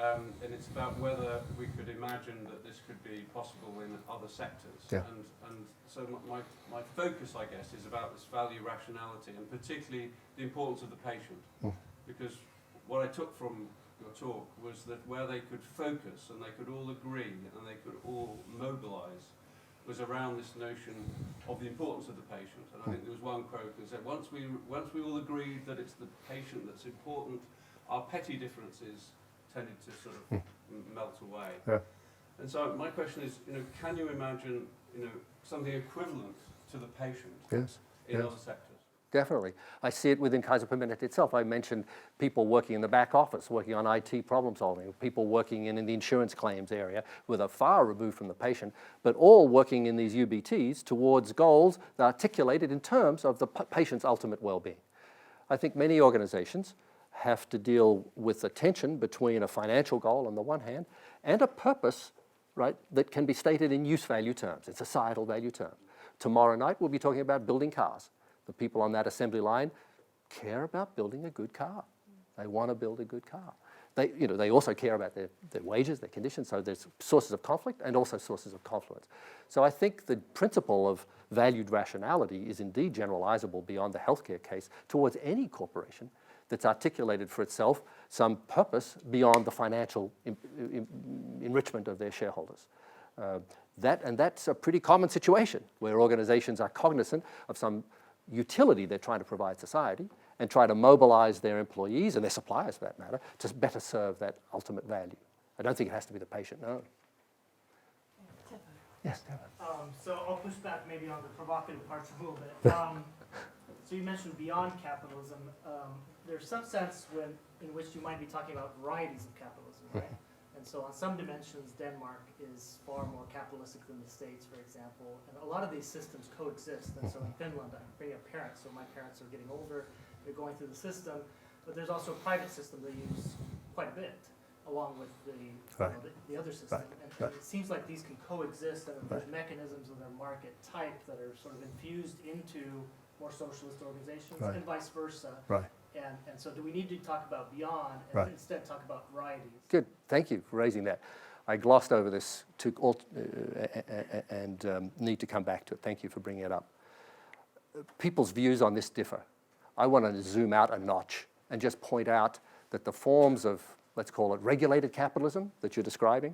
and it's about whether we could imagine that this could be possible in other sectors.
Yeah.
And so my focus, I guess, is about this value rationality and particularly the importance of the patient. Because what I took from your talk was that where they could focus and they could all agree and they could all mobilise was around this notion of the importance of the patient. And I think there was one quote that said, once we all agreed that it's the patient that's important, our petty differences tended to sort of melt away.
Yeah.
And so my question is, can you imagine, something equivalent to the patient
Yes.
in
Yes.
other sectors?
Definitely. I see it within Kaiser Permanente itself. I mentioned people working in the back office, working on IT problem solving, people working in the insurance claims area with a far removed from the patient, but all working in these UBTs towards goals that are articulated in terms of the patient's ultimate well-being. I think many organizations have to deal with the tension between a financial goal on the one hand and a purpose, right, that can be stated in use value terms, in societal value terms. Tomorrow night we'll be talking about building cars. The people on that assembly line care about building a good car. They want to build a good car. They also care about their wages, their conditions, so there's sources of conflict and also sources of confluence. So I think the principle of valued rationality is indeed generalizable beyond the healthcare case towards any corporation that's articulated for itself some purpose beyond the financial enrichment of their shareholders. That's a pretty common situation where organizations are cognizant of some utility they're trying to provide society and try to mobilize their employees and their suppliers, for that matter, to better serve that ultimate value. I don't think it has to be the patient, no. Yes, Devin.
So I'll push back maybe on the provocative parts a little bit. So you mentioned beyond capitalism. There's some sense in which you might be talking about varieties of capitalism, right? And so on some dimensions, Denmark is far more capitalistic than the States, for example. And a lot of these systems coexist. And so in Finland, I'm bringing up parents. So my parents are getting older. They're going through the system. But there's also a private system they use quite a bit, along with the other system. And it seems like these can coexist, and there's mechanisms of their market type that are sort of infused into more socialist organizations and vice versa.
Right.
And so do we need to talk about beyond and instead talk about varieties?
Good. Thank you for raising that. I glossed over this and need to come back to it. Thank you for bringing it up. People's views on this differ. I want to zoom out a notch and just point out that the forms of, let's call it regulated capitalism that you're describing,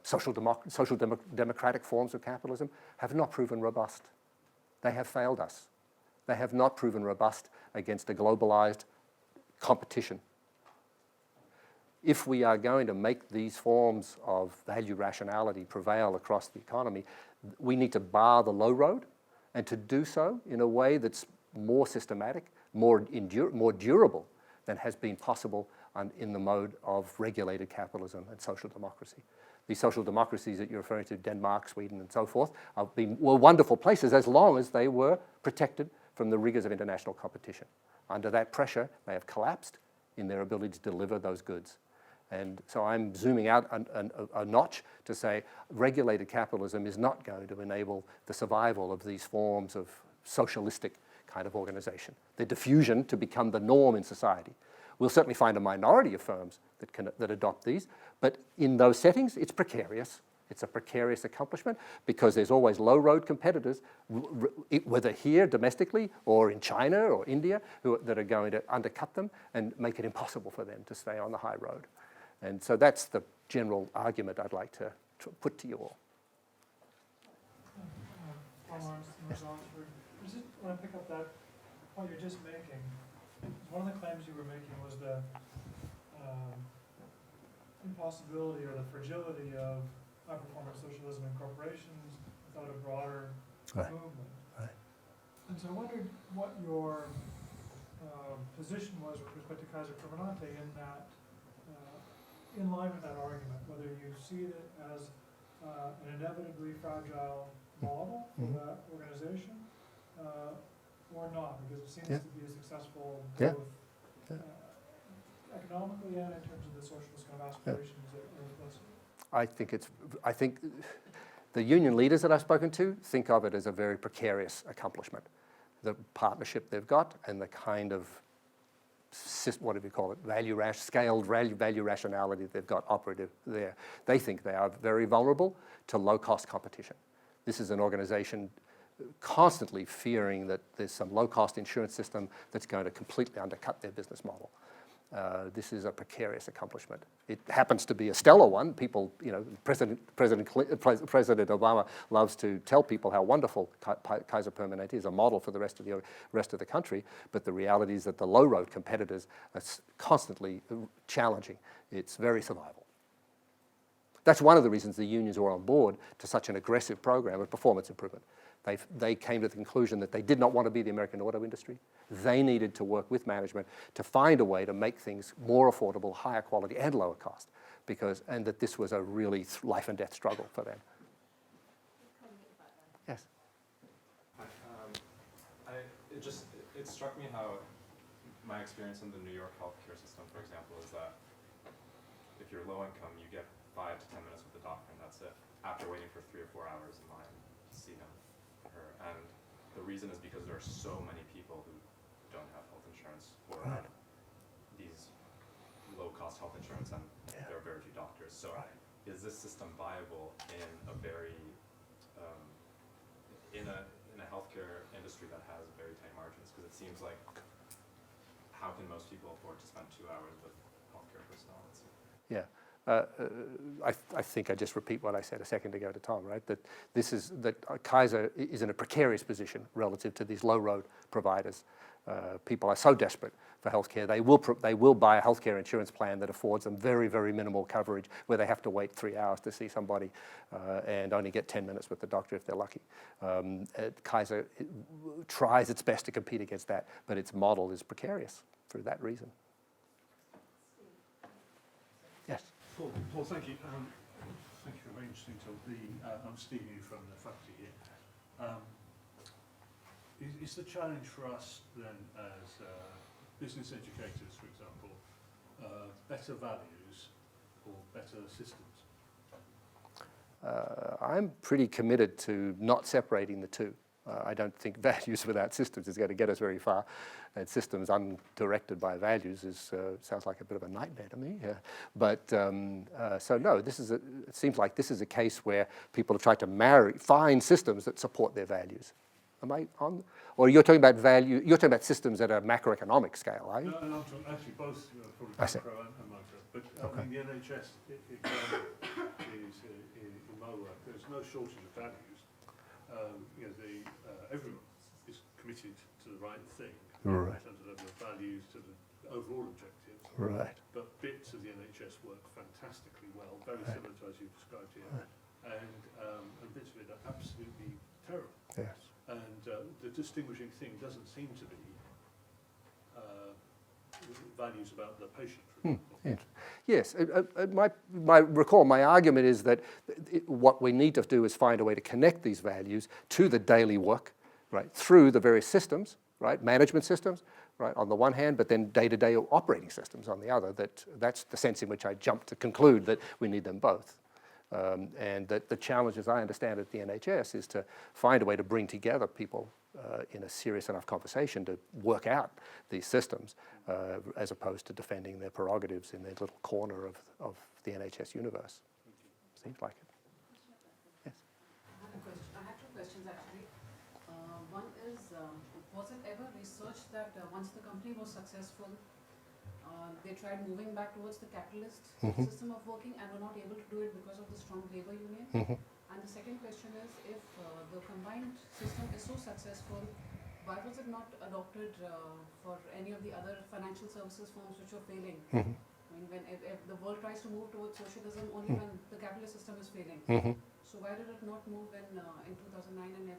social democratic forms of capitalism, have not proven robust. They have failed us. They have not proven robust against a globalized competition. If we are going to make these forms of value rationality prevail across the economy, we need to bar the low road, and to do so in a way that's more systematic, more durable than has been possible in the mode of regulated capitalism and social democracy. These social democracies that you're referring to, Denmark, Sweden, and so forth, were wonderful places as long as they were protected from the rigors of international competition. Under that pressure, they have collapsed in their ability to deliver those goods. And so I'm zooming out a notch to say regulated capitalism is not going to enable the survival of these forms of socialistic kind of organization, the diffusion to become the norm in society. We'll certainly find a minority of firms that adopt these, but in those settings, it's precarious. It's a precarious accomplishment because there's always low-road competitors, whether here domestically or in China or India, that are going to undercut them and make it impossible for them to stay on the high road. And so that's the general argument I'd like to put to you all.
I just want to pick up that point you're just making. One of the claims you were making was the impossibility or the fragility of high-performance socialism in corporations without a broader movement.
Right.
And so I wondered what your position was with respect to Kaiser Permanente in that, in line with that argument, whether you see it as an inevitably fragile model for that organization or not, because it seems to be successful both economically and in terms of the socialist kind of aspirations that are implicit.
I think the union leaders that I've spoken to think of it as a very precarious accomplishment. The partnership they've got and the kind of, what do we call it, scaled value rationality they've got operative there. They think they are very vulnerable to low-cost competition. This is an organization constantly fearing that there's some low-cost insurance system that's going to completely undercut their business model. This is a precarious accomplishment. It happens to be a stellar one. People, President Obama loves to tell people how wonderful Kaiser Permanente is, a model for the rest of the country. But the reality is that the low-road competitors are constantly challenging its very survival. That's one of the reasons the unions were on board to such an aggressive program of performance improvement. They came to the conclusion that they did not want to be the American auto industry. They needed to work with management to find a way to make things more affordable, higher quality, and lower cost, and that this was a really life and death struggle for them. Yes.
It struck me how my experience in the New York healthcare system, for example, is that if you're low income, you get 5 to 10 minutes with the doctor, and that's it, after waiting for 3 or 4 hours in line to see him or her. And the reason is because there are so many people who don't have health insurance or these low-cost health insurance, and there are very few doctors. So is this system viable in a very in a healthcare industry that has very tight margins? Because it seems like, how can most people afford to spend 2 hours with healthcare personnel?
Yeah. I think I just repeat what I said a second ago to Tom, right? That Kaiser is in a precarious position relative to these low-road providers. People are so desperate for healthcare, they will buy a healthcare insurance plan that affords them very, very minimal coverage, where they have to wait 3 hours to see somebody and only get 10 minutes with the doctor if they're lucky. Kaiser tries its best to compete against that, but its model is precarious for that reason. Yes.
Paul, thank you. Thank you for a very interesting talk. I'm Steve New from the faculty here. Is the challenge for us then, as business educators, for example, better values or better systems?
I'm pretty committed to not separating the two. I don't think values without systems is going to get us very far, and systems undirected by values sounds like a bit of a nightmare to me. So no, it seems like this is a case where people have tried to find systems that support their values. Am I on? Or you're talking about value? You're talking about systems at a macroeconomic scale, are you?
No, I'm talking actually both, probably macro and micro. But I mean, the NHS is in my work. There's no shortage of values. Everyone is committed to the right thing in terms of level of values, to the overall objectives.
Right.
But bits of the NHS work fantastically well, very similar to as you described here, and bits of it are absolutely terrible.
Yes.
And the distinguishing thing doesn't seem to be values about the patient, for example.
Yes, my argument is that what we need to do is find a way to connect these values to the daily work, right, through the various systems, right, management systems, right, on the one hand, but then day-to-day operating systems on the other. That's the sense in which I jumped to conclude that we need them both. And that the challenge, as I understand it, at the NHS is to find a way to bring together people in a serious enough conversation to work out these systems, as opposed to defending their prerogatives in their little corner of the NHS universe. Seems like it. Yes.
I have 2 questions actually. One is, was it ever researched that once the company was successful, they tried moving back towards the capitalist system of working and were not able to do it because of the strong labor union? And the second question is, if the combined system is so successful, why was it not adopted for any of the other financial services firms which are failing? I mean, if the world tries to move towards socialism only when the capitalist system is failing. So why did it not move when in 2009 and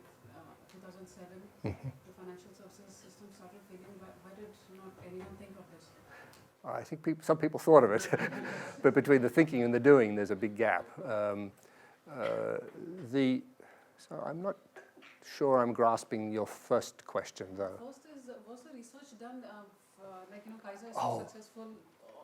2007 the financial services system started failing? Why did not anyone think of this?
I think some people thought of it, but between the thinking and the doing, there's a big gap. So I'm not sure I'm grasping your first question, though.
First is, was the research done, Kaiser is so successful?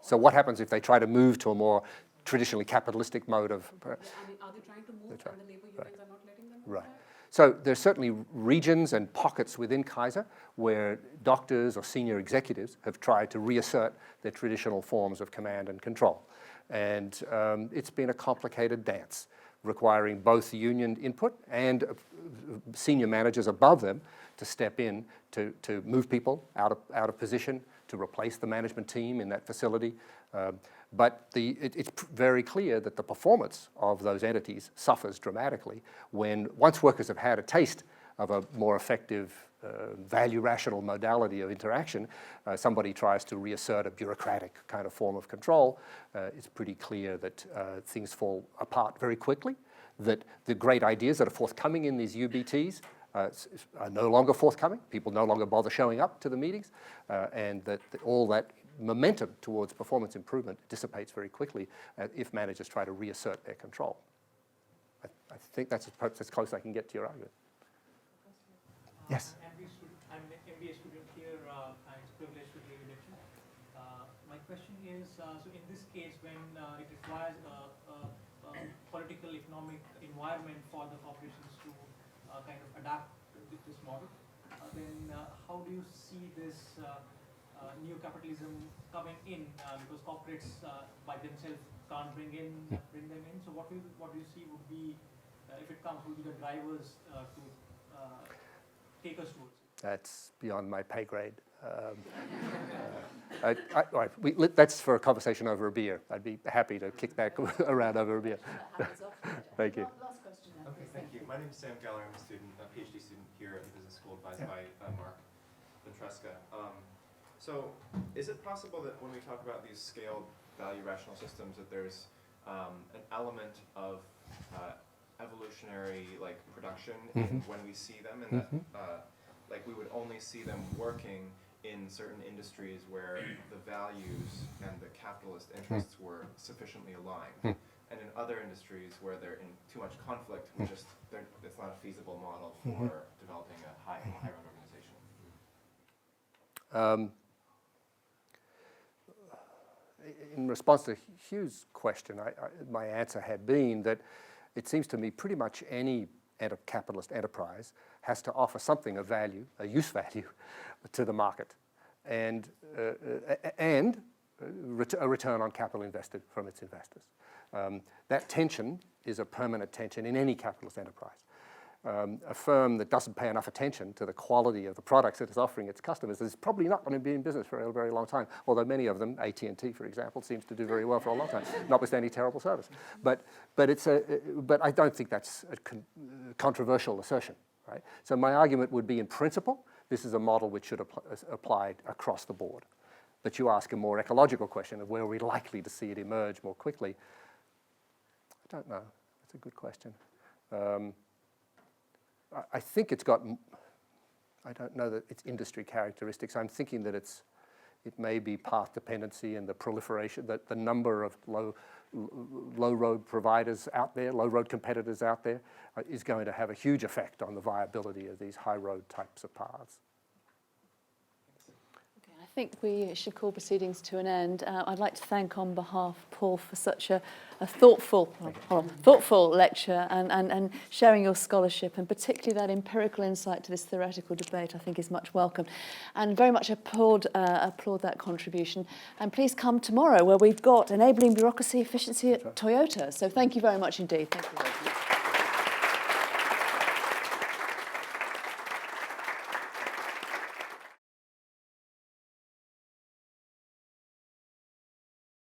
So what happens if they try to move to a more traditionally capitalistic mode of...
I mean, are they trying to move and the labor unions are not letting them move?
Right. So there's certainly regions and pockets within Kaiser where doctors or senior executives have tried to reassert their traditional forms of command and control. And it's been a complicated dance, requiring both union input and senior managers above them to step in to move people out of position, to replace the management team in that facility. But it's very clear that the performance of those entities suffers dramatically when, once workers have had a taste of a more effective value-rational modality of interaction, somebody tries to reassert a bureaucratic kind of form of control. It's pretty clear that things fall apart very quickly, that the great ideas that are forthcoming in these UBTs are no longer forthcoming. People no longer bother showing up to the meetings, and that all that momentum towards performance improvement dissipates very quickly if managers try to reassert their control. I think that's as close as I can get to your argument. Yes?
I'm an MBA student here, and it's a privilege to give you lecture. My question is, so in this case, when it requires a political, economic environment for the corporations to kind of adapt with this model, then how do you see this new capitalism coming in? Because corporates by themselves can't bring them in. So what do you see would be, if it comes, would be the drivers to take us towards it?
That's beyond my pay grade. That's for a conversation over a beer. I'd be happy to kick back around over a beer. Thank you.
Last question.
Okay, thank you. My name is Sam Geller. I'm a student, a PhD student here at the Business School, advised by Mark Ventresca. So is it possible that when we talk about these scaled value rational systems that there's an element of evolutionary production in when we see them, and that we would only see them working in certain industries where the values and the capitalist interests were sufficiently aligned, and in other industries where they're in too much conflict, it's not a feasible model for developing a high-run organization?
In response to Hugh's question, my answer had been that it seems to me pretty much any capitalist enterprise has to offer something of value, a use value, to the market, and a return on capital invested from its investors. That tension is a permanent tension in any capitalist enterprise. A firm that doesn't pay enough attention to the quality of the products that it's offering its customers is probably not going to be in business for a very long time, although many of them, AT&T for example, seems to do very well for a long time, notwithstanding terrible service. But I don't think that's a controversial assertion, right? So my argument would be, in principle, this is a model which should apply across the board. But you ask a more ecological question of where are we likely to see it emerge more quickly. I don't know. That's a good question. I think it's got, I don't know that it's industry characteristics. I'm thinking that it may be path dependency and the proliferation, that the number of low road providers out there, low road competitors out there, is going to have a huge effect on the viability of these high road types of paths.
I think we should call proceedings to an end. I'd like to thank on behalf of Paul for such a thoughtful lecture and sharing your scholarship, and particularly that empirical insight to this theoretical debate I think is much welcome. And very much applaud that contribution. And please come tomorrow where we've got Enabling Bureaucracy Efficiency at Toyota. So thank you very much indeed. Thank you.